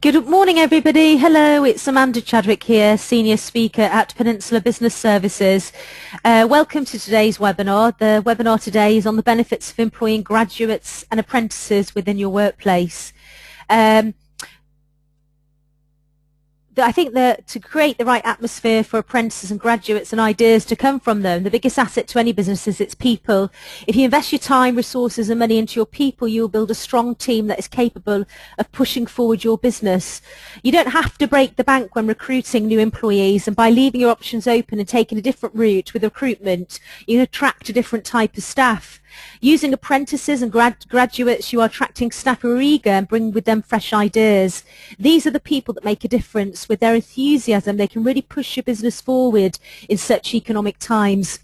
Good morning, everybody. Hello, it's Amanda Chadwick here, Senior Speaker at Peninsula Business Services. Welcome to today's webinar. The webinar today is on the benefits of employing graduates and apprentices within your workplace. I think that to create the right atmosphere for apprentices and graduates and ideas to come from them, the biggest asset to any business is its people. If you invest your time, resources and money into your people, you will build a strong team that is capable of pushing forward your business. You don't have to break the bank when recruiting new employees, and by leaving your options open and taking a different route with recruitment, you can attract a different type of staff. Using apprentices and graduates, you are attracting staff who are eager and bring with them fresh ideas. These are the people that make a difference. With their enthusiasm, they can really push your business forward in such economic times.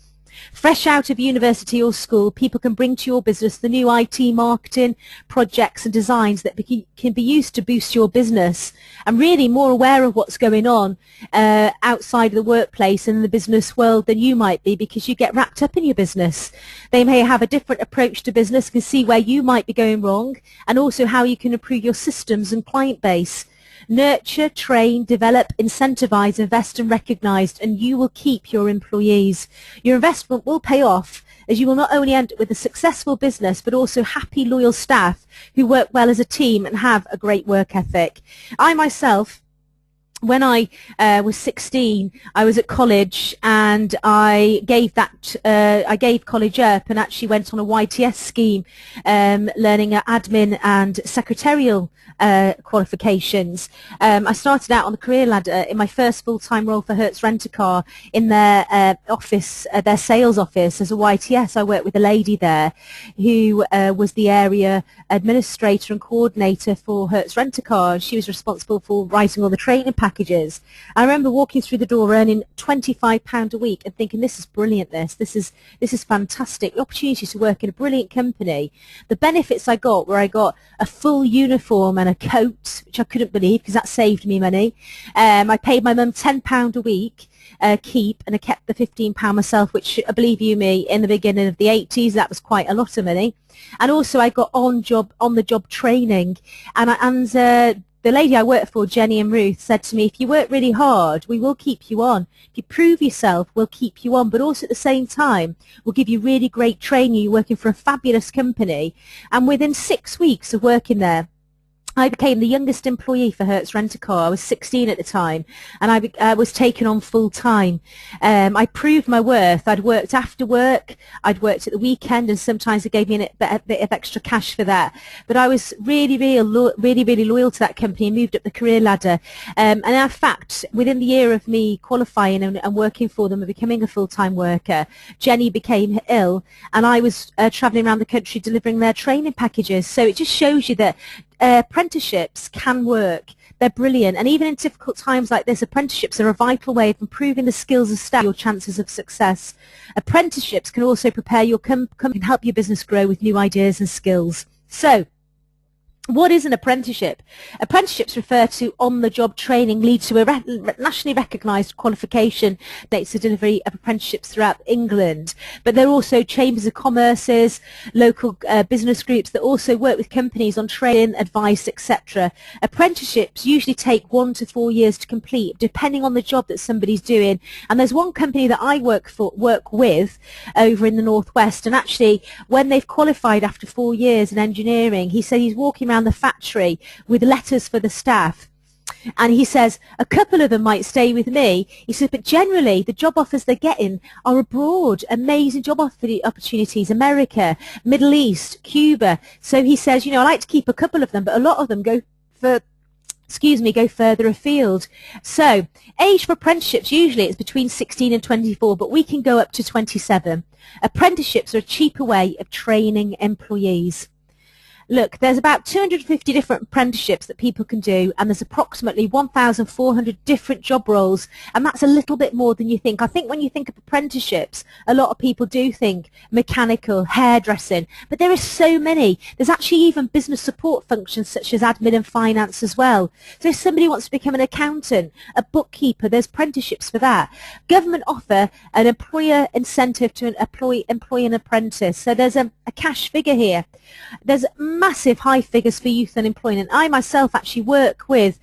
Fresh out of university or school, people can bring to your business the new IT marketing, projects and designs that can be used to boost your business, and really more aware of what's going on outside of the workplace and in the business world than you might be, because you get wrapped up in your business. They may have a different approach to business, can see where you might be going wrong, and also how you can improve your systems and client base. Nurture, train, develop, incentivize, invest and recognize, and you will keep your employees. Your investment will pay off, as you will not only end up with a successful business but also happy, loyal staff who work well as a team and have a great work ethic. I myself, when I was 16, I was at college and I gave college up and actually went on a YTS scheme, learning admin and secretarial qualifications. I started out on the career ladder in my first full-time role for Hertz Rent-A-Car in their office, their sales office as a YTS. I worked with a lady there who was the area administrator and coordinator for Hertz Rent-A-Car. She was responsible for writing all the training packages. I remember walking through the door earning £25 a week and thinking, this is brilliant, this is fantastic. The opportunity to work in a brilliant company. The benefits I got were I got a full uniform and a coat, which I couldn't believe because that saved me money. I paid my mum £10 a week keep, and I kept the £15 myself, which, I believe you me, in the beginning of the 80s, that was quite a lot of money. And also I got on the job training, and the lady I worked for, Jenny and Ruth, said to me, if you work really hard, we will keep you on. If you prove yourself, we'll keep you on. But also at the same time, we'll give you really great training. You're working for a fabulous company. And within 6 weeks of working there, I became the youngest employee for Hertz Rent-A-Car. I was 16 at the time, and I was taken on full time. I proved my worth. I'd worked after work, I'd worked at the weekend, and sometimes they gave me a bit of extra cash for that. But I was really loyal to that company and moved up the career ladder. And in fact, within the year of me qualifying and working for them and becoming a full-time worker, Jenny became ill, and I was travelling around the country delivering their training packages. So it just shows you that apprenticeships can work. They're brilliant, and even in difficult times like this, apprenticeships are a vital way of improving the skills of staff, your chances of success. Apprenticeships can also prepare your company and help your business grow with new ideas and skills. So, what is an apprenticeship? Apprenticeships refer to on-the-job training, lead to a nationally recognised qualification, dates the delivery of apprenticeships throughout England. But there are also chambers of commerces, local business groups that also work with companies on training, advice, etc. Apprenticeships usually take 1 to 4 years to complete, depending on the job that somebody's doing. And there's one company that I work with over in the Northwest, and actually when they've qualified after 4 years in engineering, he said he's walking around the factory with letters for the staff, and he says a couple of them might stay with me. He says, but generally the job offers they're getting are abroad, amazing job opportunities, America, Middle East, Cuba. So he says, I like to keep a couple of them, but a lot of them go further afield. So age for apprenticeships, usually it's between 16 and 24, but we can go up to 27. Apprenticeships are a cheaper way of training employees. Look, there's about 250 different apprenticeships that people can do, and there's approximately 1,400 different job roles, and that's a little bit more than you think. I think when you think of apprenticeships, a lot of people do think mechanical, hairdressing, but there are so many. There's actually even business support functions such as admin and finance as well. So if somebody wants to become an accountant, a bookkeeper, there's apprenticeships for that. Government offer an employer incentive to employ an apprentice. So there's a cash figure here. There's massive high figures for youth unemployment. I myself actually work with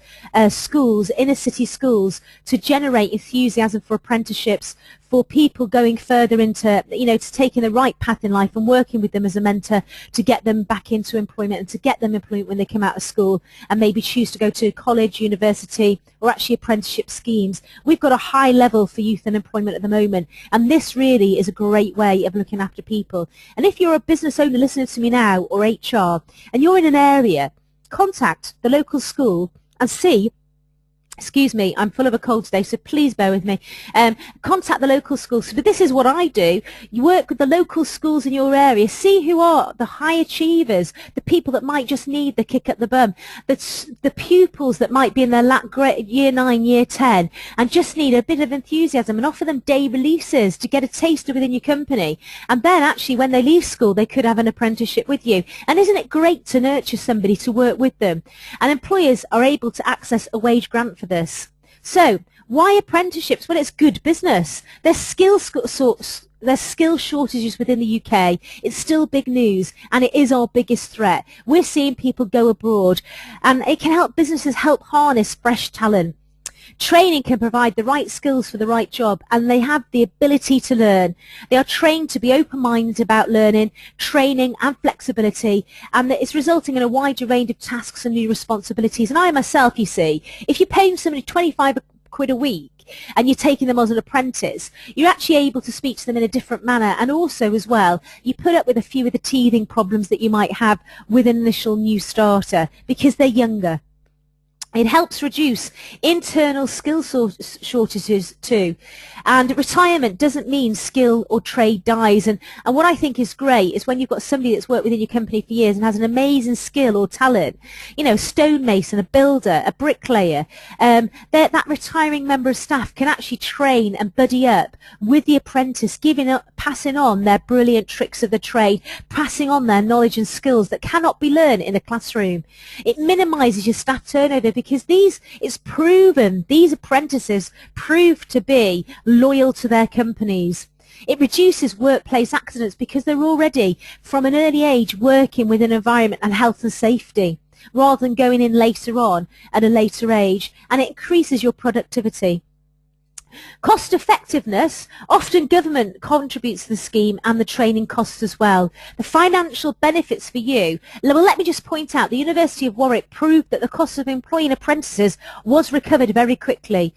schools, inner city schools, to generate enthusiasm for apprenticeships, for people going further into, to taking the right path in life, and working with them as a mentor to get them back into employment and to get them employment when they come out of school and maybe choose to go to college, university, or actually apprenticeship schemes. We've got a high level for youth unemployment at the moment, and this really is a great way of looking after people. And if you're a business owner listening to me now, or HR, and you're in an area, contact the local school and see. Excuse me, I'm full of a cold today, so please bear with me. Contact the local schools. But this is what I do. You work with the local schools in your area. See who are the high achievers, the people that might just need the kick up the bum, the pupils that might be in their year 9, year 10, and just need a bit of enthusiasm, and offer them day releases to get a taster within your company. And then actually when they leave school, they could have an apprenticeship with you. And isn't it great to nurture somebody to work with them? And employers are able to access a wage grant for this. So why apprenticeships? Well, it's good business. There's skill shortages within the UK. It's still big news, and it is our biggest threat. We're seeing people go abroad, and it can help businesses help harness fresh talent. Training can provide the right skills for the right job, and they have the ability to learn. They are trained to be open-minded about learning, training and flexibility, and it's resulting in a wider range of tasks and new responsibilities. And I myself, you see, if you're paying somebody 25 quid a week and you're taking them as an apprentice, you're actually able to speak to them in a different manner. And also as well, you put up with a few of the teething problems that you might have with an initial new starter because they're younger. It helps reduce internal skill shortages too. And retirement doesn't mean skill or trade dies. And what I think is great is when you've got somebody that's worked within your company for years and has an amazing skill or talent, a stonemason, a builder, a bricklayer, that retiring member of staff can actually train and buddy up with the apprentice, passing on their brilliant tricks of the trade, passing on their knowledge and skills that cannot be learned in a classroom. It minimises your staff turnover because it's proven, these apprentices prove to be loyal to their companies. It reduces workplace accidents because they're already, from an early age, working within environment and health and safety, rather than going in later on at a later age, and it increases your productivity. Cost effectiveness, often government contributes to the scheme and the training costs as well. The financial benefits for you, well, let me just point out, the University of Warwick proved that the cost of employing apprentices was recovered very quickly.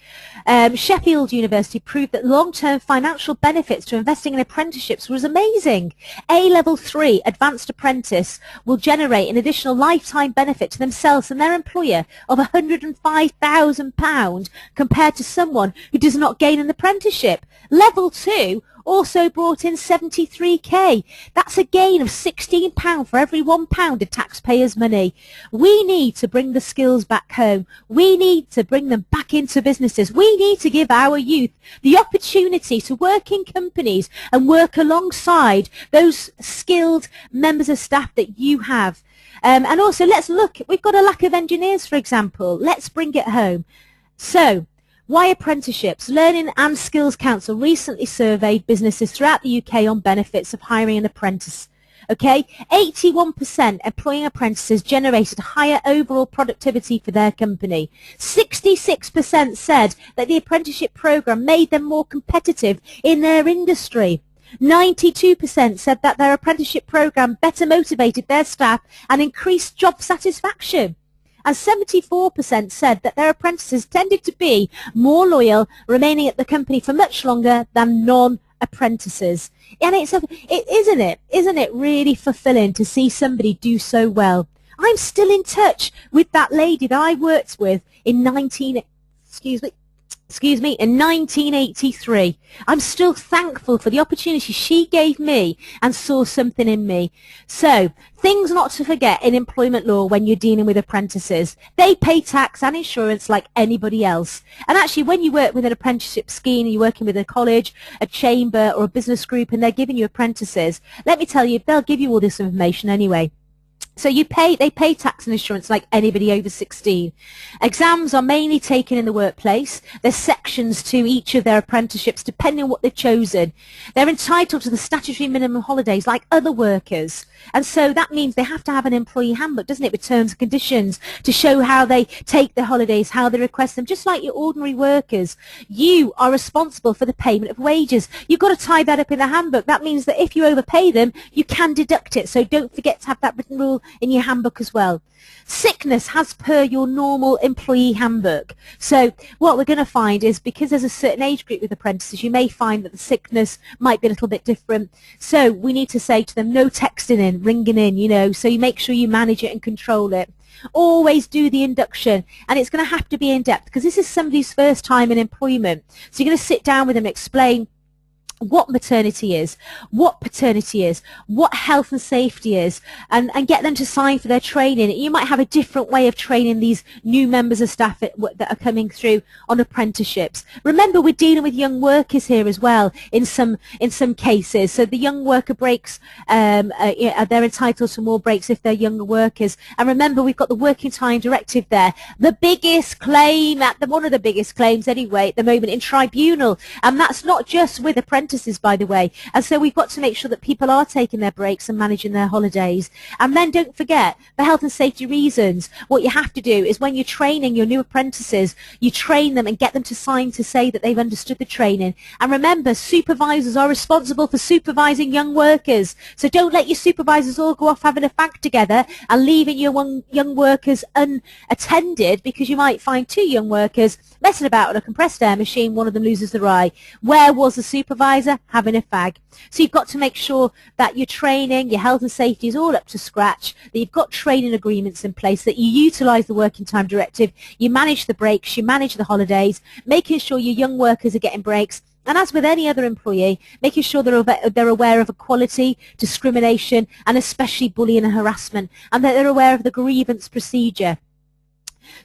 Sheffield University proved that long-term financial benefits to investing in apprenticeships was amazing. A-level 3 advanced apprentice will generate an additional lifetime benefit to themselves and their employer of £105,000 compared to someone who does not gain an apprenticeship. Level 2 also brought in 73k. That's a gain of £16 for every £1 of taxpayers' money. We need to bring the skills back home. We need to bring them back into businesses. We need to give our youth the opportunity to work in companies and work alongside those skilled members of staff that you have. And also, let's look, we've got a lack of engineers, for example. Let's bring it home. So, why apprenticeships? Learning and Skills Council recently surveyed businesses throughout the UK on benefits of hiring an apprentice. Okay, 81% employing apprentices generated higher overall productivity for their company. 66% said that the apprenticeship programme made them more competitive in their industry. 92% said that their apprenticeship programme better motivated their staff and increased job satisfaction. And 74% said that their apprentices tended to be more loyal, remaining at the company for much longer than non-apprentices. And isn't it really fulfilling to see somebody do so well? I'm still in touch with that lady that I worked with in 1983. I'm still thankful for the opportunity she gave me and saw something in me. So, things not to forget in employment law when you're dealing with apprentices. They pay tax and insurance like anybody else. And actually, when you work with an apprenticeship scheme, you're working with a college, a chamber or a business group, and they're giving you apprentices, let me tell you, they'll give you all this information anyway. So they pay tax and insurance like anybody over 16. Exams are mainly taken in the workplace. There's sections to each of their apprenticeships depending on what they've chosen. They're entitled to the statutory minimum holidays like other workers. And so that means they have to have an employee handbook, doesn't it, with terms and conditions to show how they take their holidays, how they request them, just like your ordinary workers. You are responsible for the payment of wages. You've got to tie that up in the handbook. That means that if you overpay them, you can deduct it. So don't forget to have that written rule in your handbook as well. Sickness as per your normal employee handbook. So what we're going to find is, because there's a certain age group with apprentices, you may find that the sickness might be a little bit different. So we need to say to them, no texting in, ringing in, you know, so you make sure you manage it and control it. Always do the induction, and it's going to have to be in depth because this is somebody's first time in employment. So you're going to sit down with them and explain what maternity is, what paternity is, what health and safety is, and get them to sign for their training. You might have a different way of training these new members of staff that are coming through on apprenticeships. Remember, we're dealing with young workers here as well in some cases. So the young worker breaks, they're entitled to more breaks if they're younger workers. And remember, we've got the working time directive there. The biggest claim, one of the biggest claims anyway at the moment in tribunal, and that's not just with apprentices, by the way. And so we've got to make sure that people are taking their breaks and managing their holidays. And then don't forget, for health and safety reasons, what you have to do is when you're training your new apprentices, you train them and get them to sign to say that they've understood the training. And remember, supervisors are responsible for supervising young workers. So don't let your supervisors all go off having a fag together and leaving your young workers unattended, because you might find two young workers messing about on a compressed air machine, one of them loses their eye. Where was the supervisor? Having a fag. So you've got to make sure that your training, your health and safety is all up to scratch, that you've got training agreements in place, that you utilise the working time directive, you manage the breaks, you manage the holidays, making sure your young workers are getting breaks. And as with any other employee, making sure they're aware of equality, discrimination, and especially bullying and harassment, and that they're aware of the grievance procedure.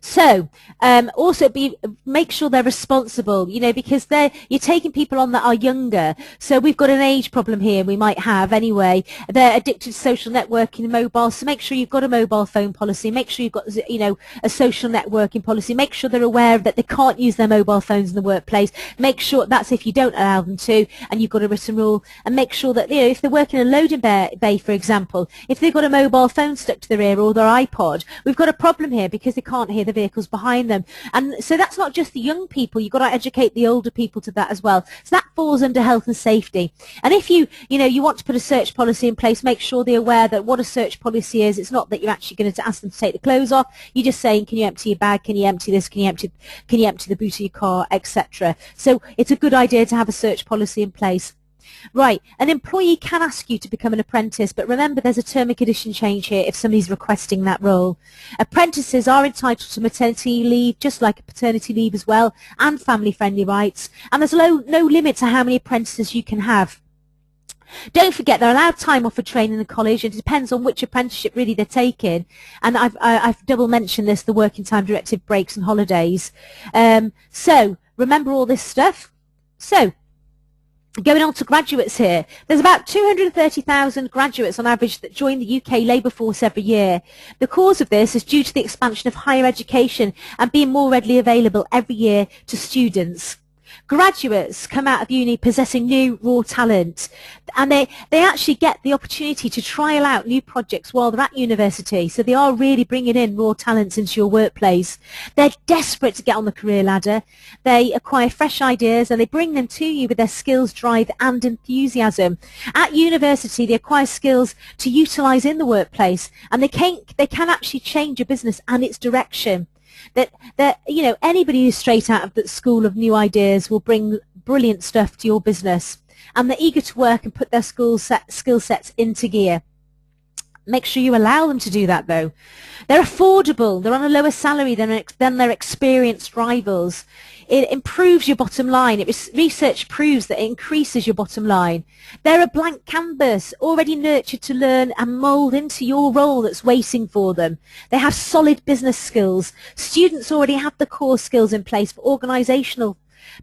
So also make sure they're responsible, you know, because you're taking people on that are younger. So we've got an age problem here, we might have anyway. They're addicted to social networking and mobile, so make sure you've got a mobile phone policy, make sure you've got, you know, a social networking policy, make sure they're aware that they can't use their mobile phones in the workplace, make sure that's if you don't allow them to, and you've got a written rule, and make sure that, you know, if they're working in a loading bay, for example, if they've got a mobile phone stuck to their ear or their iPod, we've got a problem here because they can't hear the vehicles behind them. And so that's not just the young people, you've got to educate the older people to that as well. So that falls under health and safety. And if you want to put a search policy in place, make sure they're aware that what a search policy is. It's not that you're actually going to ask them to take the clothes off. You're just saying, can you empty your bag, can you empty this, can you empty the boot of your car, etc. So it's a good idea to have a search policy in place. Right, an employee can ask you to become an apprentice, but remember there's a term and condition change here if somebody's requesting that role. Apprentices are entitled to maternity leave, just like a paternity leave as well, and family-friendly rights, and there's no limit to how many apprentices you can have. Don't forget they're allowed time off for training in college, and it depends on which apprenticeship really they're taking. And I've double mentioned this, the working time directive, breaks and holidays. So remember all this stuff. So going on to graduates here, there's about 230,000 graduates on average that join the UK labour force every year. The cause of this is due to the expansion of higher education and being more readily available every year to students. Graduates come out of uni possessing new raw talent, and they actually get the opportunity to trial out new projects while they're at university, so they are really bringing in raw talents into your workplace. They're desperate to get on the career ladder. They acquire fresh ideas and they bring them to you with their skills, drive and enthusiasm. At university they acquire skills to utilise in the workplace, and they can actually change a business and its direction. That you know, anybody who's straight out of the school of new ideas will bring brilliant stuff to your business, and they're eager to work and put their skill sets into gear. Make sure you allow them to do that though. They're affordable, they're on a lower salary than their experienced rivals. It improves your bottom line. Research proves that it increases your bottom line. They're a blank canvas, already nurtured to learn and mould into your role that's waiting for them. They have solid business skills. Students already have the core skills in place for organisational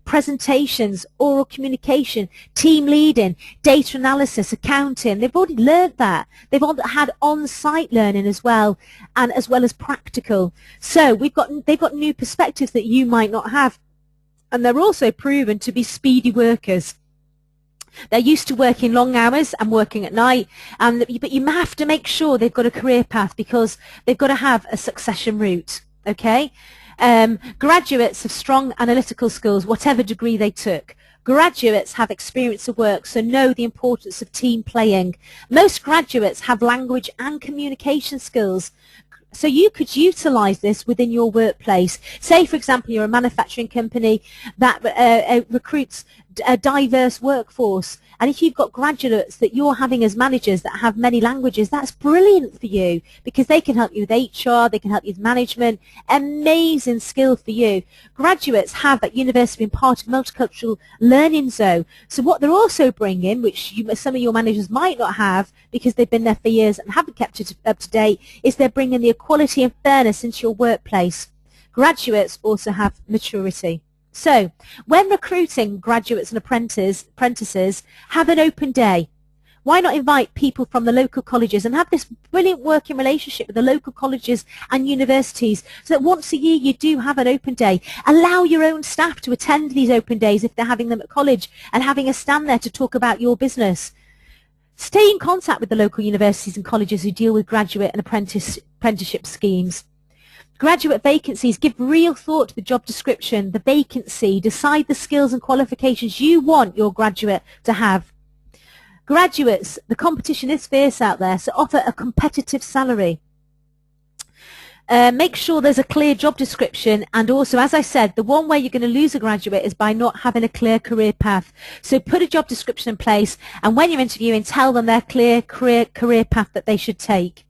presentations, oral communication, team leading, data analysis, accounting. They've already learned that. They've had on-site learning as well, and as well as practical. So they've got new perspectives that you might not have. And they're also proven to be speedy workers. They're used to working long hours and working at night, but you have to make sure they've got a career path, because they've got to have a succession route, okay? Graduates have strong analytical skills, whatever degree they took. Graduates have experience of work, so know the importance of team playing. Most graduates have language and communication skills. So you could utilise this within your workplace. Say, for example, you're a manufacturing company that recruits a diverse workforce. And if you've got graduates that you're having as managers that have many languages, that's brilliant for you, because they can help you with HR, they can help you with management. Amazing skill for you. Graduates have at university been part of multicultural learning zone. So what they're also bringing, which some of your managers might not have because they've been there for years and haven't kept it up to date, is they're bringing the equality and fairness into your workplace. Graduates also have maturity. So, when recruiting graduates and apprentices, have an open day. Why not invite people from the local colleges and have this brilliant working relationship with the local colleges and universities, so that once a year you do have an open day. Allow your own staff to attend these open days if they're having them at college, and having a stand there to talk about your business. Stay in contact with the local universities and colleges who deal with graduate and apprenticeship schemes. Graduate vacancies, give real thought to the job description, the vacancy, decide the skills and qualifications you want your graduate to have. Graduates, the competition is fierce out there, so offer a competitive salary. Make sure there's a clear job description, and also, as I said, the one way you're going to lose a graduate is by not having a clear career path. So put a job description in place, and when you're interviewing, tell them their clear career path that they should take.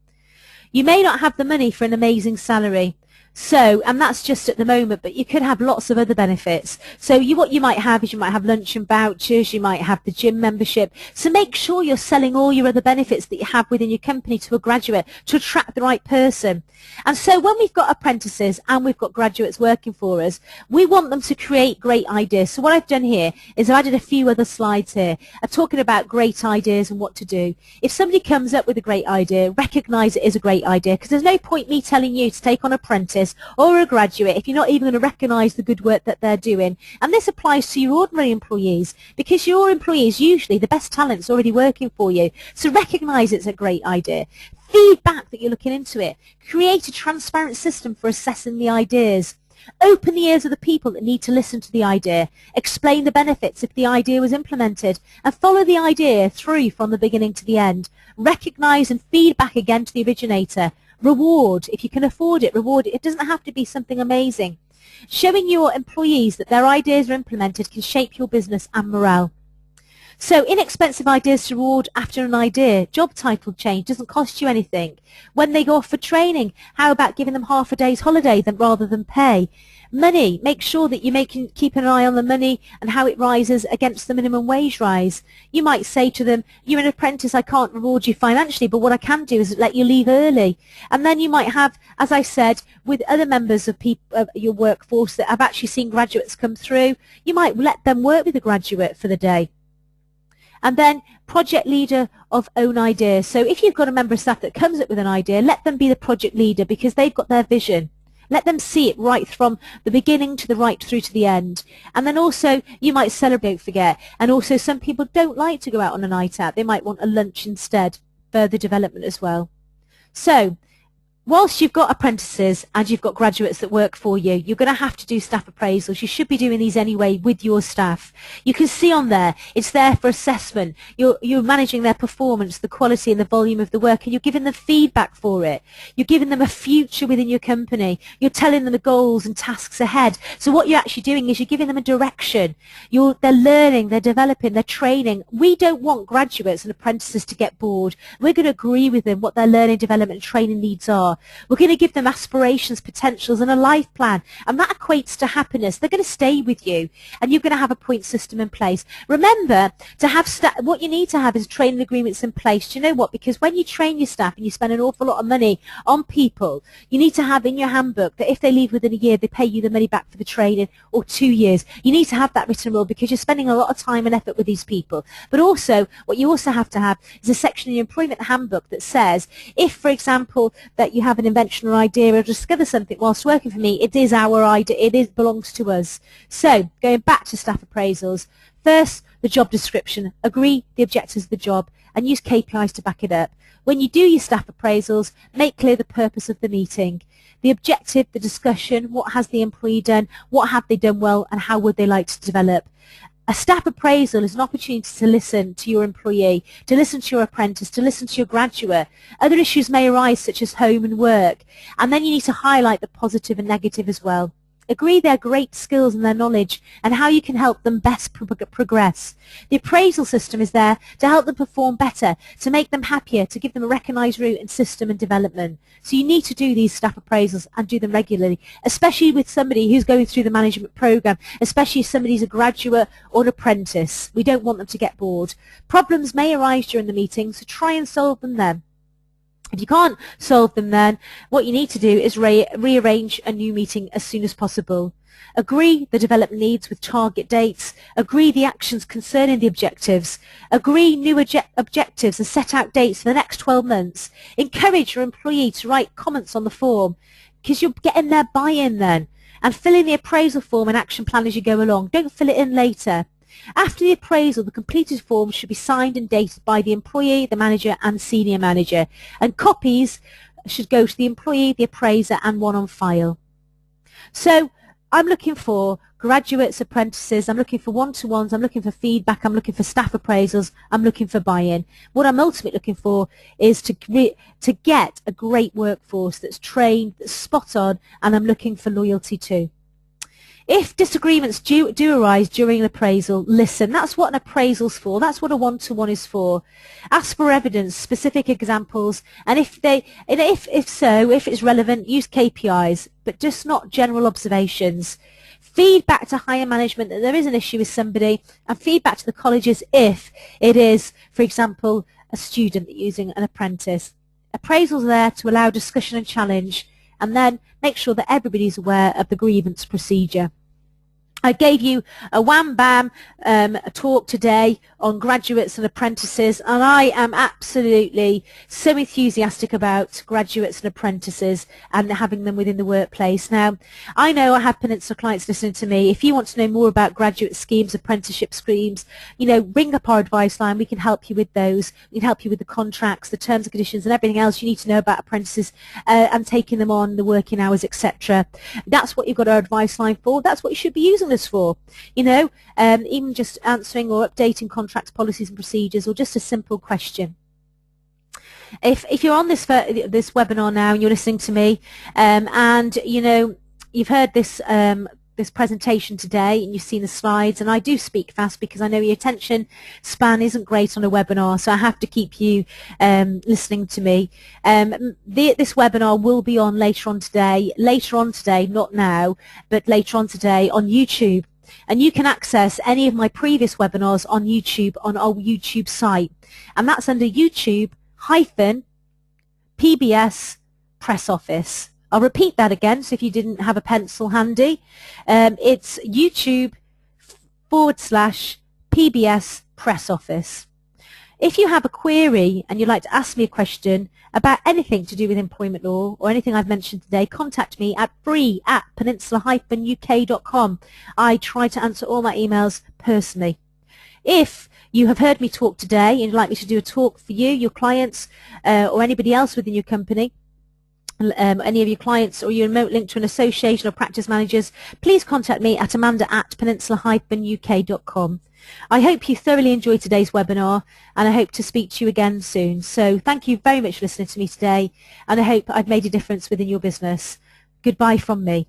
You may not have the money for an amazing salary. So, and that's just at the moment, but you could have lots of other benefits. So what you might have is you might have lunch and vouchers, you might have the gym membership. So make sure you're selling all your other benefits that you have within your company to a graduate to attract the right person. And so when we've got apprentices and we've got graduates working for us, we want them to create great ideas. So what I've done here is I've added a few other slides here talking about great ideas and what to do. If somebody comes up with a great idea, recognise it is a great idea, because there's no point me telling you to take on an apprentice or a graduate if you're not even going to recognise the good work that they're doing. And this applies to your ordinary employees, because your employees, usually the best talent's already working for you. So recognise it's a great idea. Feedback that you're looking into it. Create a transparent system for assessing the ideas. Open the ears of the people that need to listen to the idea. Explain the benefits if the idea was implemented, and follow the idea through from the beginning to the end. Recognise and feedback again to the originator. Reward. If you can afford it, reward it. It doesn't have to be something amazing. Showing your employees that their ideas are implemented can shape your business and morale. So inexpensive ideas to reward after an idea. Job title change doesn't cost you anything. When they go off for training, how about giving them half a day's holiday rather than pay? Money, make sure that you keep an eye on the money and how it rises against the minimum wage rise. You might say to them, you're an apprentice, I can't reward you financially, but what I can do is let you leave early. And then you might have, as I said, with other members of your workforce that have actually seen graduates come through, you might let them work with a graduate for the day. And then project leader of own ideas. So if you've got a member of staff that comes up with an idea, let them be the project leader, because they've got their vision. Let them see it right from the beginning to the right through to the end. And then also you might celebrate, don't forget. And also some people don't like to go out on a night out. They might want a lunch instead. Further development as well. So whilst you've got apprentices and you've got graduates that work for you, you're going to have to do staff appraisals. You should be doing these anyway with your staff. You can see on there, it's there for assessment. You're managing their performance, the quality and the volume of the work, and you're giving them feedback for it. You're giving them a future within your company. You're telling them the goals and tasks ahead. So what you're actually doing is you're giving them a direction. They're learning, they're developing, they're training. We don't want graduates and apprentices to get bored. We're going to agree with them what their learning, development and training needs are. are. We're going to give them aspirations, potentials and a life plan, and that equates to happiness. They're going to stay with you, and you're going to have a point system in place. Remember to have what you need to have is training agreements in place. Do you know what? Because when you train your staff and you spend an awful lot of money on people, you need to have in your handbook that if they leave within a year, they pay you the money back for the training, or 2 years. You need to have that written rule because you're spending a lot of time and effort with these people. But also, what you also have to have is a section in your employment handbook that says, if, for example, that you have an invention or idea or discover something whilst working for me, it is our idea, it belongs to us. So, going back to staff appraisals, first, the job description. Agree the objectives of the job and use KPIs to back it up. When you do your staff appraisals, make clear the purpose of the meeting. The objective, the discussion, what has the employee done, what have they done well, and how would they like to develop. A staff appraisal is an opportunity to listen to your employee, to listen to your apprentice, to listen to your graduate. Other issues may arise such as home and work, and then you need to highlight the positive and negative as well. Agree their great skills and their knowledge and how you can help them best progress. The appraisal system is there to help them perform better, to make them happier, to give them a recognised route and system and development. So you need to do these staff appraisals and do them regularly, especially with somebody who's going through the management programme, especially if somebody's a graduate or an apprentice. We don't want them to get bored. Problems may arise during the meeting, so try and solve them then. If you can't solve them then, what you need to do is rearrange a new meeting as soon as possible. Agree the development needs with target dates. Agree the actions concerning the objectives. Agree new objectives and set out dates for the next 12 months. Encourage your employee to write comments on the form because you're getting their buy-in then. And fill in the appraisal form and action plan as you go along. Don't fill it in later. After the appraisal, the completed form should be signed and dated by the employee, the manager and senior manager, and copies should go to the employee, the appraiser and one on file. So I'm looking for graduates, apprentices, I'm looking for one-to-ones, I'm looking for feedback, I'm looking for staff appraisals, I'm looking for buy-in. What I'm ultimately looking for is to get a great workforce that's trained, that's spot on, and I'm looking for loyalty too. If disagreements do arise during an appraisal, listen. That's what an appraisal's for. That's what a one-to-one is for. Ask for evidence, specific examples, and if it's relevant, use KPIs, but just not general observations. Feedback to higher management that there is an issue with somebody, and feedback to the colleges if it is, for example, a student using an apprentice. Appraisals are there to allow discussion and challenge, and then make sure that everybody's aware of the grievance procedure. I gave you a wham-bam a talk today on graduates and apprentices, and I am absolutely so enthusiastic about graduates and apprentices and having them within the workplace. Now, I know I have Peninsula clients listening to me. If you want to know more about graduate schemes, apprenticeship schemes, you know, ring up our advice line. We can help you with those. We can help you with the contracts, the terms and conditions, and everything else you need to know about apprentices and taking them on, the working hours, etc. That's what you've got our advice line for. That's what you should be using this for. You know, even just answering or updating contracts, policies and procedures, or just a simple question. If you're on this webinar now and you're listening to me, and you know you've heard this this presentation today and you've seen the slides, and I do speak fast because I know your attention span isn't great on a webinar, so I have to keep you listening to me. This webinar will be on later on today, not now, but later on today on YouTube. And you can access any of my previous webinars on YouTube on our YouTube site. And that's under YouTube-PBS Press Office. I'll repeat that again, so if you didn't have a pencil handy, it's YouTube/PBS Press Office. If you have a query and you'd like to ask me a question about anything to do with employment law or anything I've mentioned today, contact me at free@peninsula-uk.com. I try to answer all my emails personally. If you have heard me talk today and you'd like me to do a talk for you, your clients, or anybody else within your company, any of your clients, or you're remote linked to an association or practice managers, please contact me at amanda@peninsula-uk.com. I hope you thoroughly enjoyed today's webinar, and I hope to speak to you again soon. So thank you very much for listening to me today, and I hope I've made a difference within your business. Goodbye from me.